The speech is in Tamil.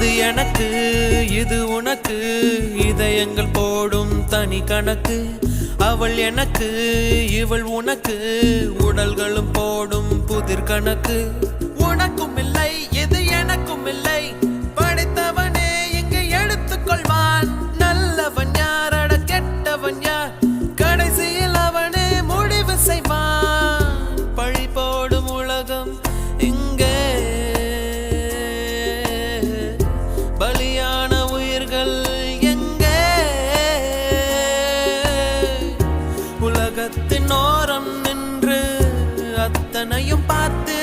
அது எனக்கு இது உனக்கு இதயங்கள் போடும் தனி கணக்கு அவள் எனக்கு இவள் உனக்கு உடல்களும் போடும் புதிர் கணக்கு உனக்கும் இல்லை இது எனக்கும் இல்லை படைத்தவனே இங்கு எடுத்துக்கொள்வான் நல்லவன் யாரட கெட்டவன் யார் கடைசியில் அவனே முடிவு செய்வான் பழி போடும் உலகம் இங்கே பலியான உயிர்கள் எங்கே உலகத்தின் ஓரம் நின்று அத்தனையும் பார்த்து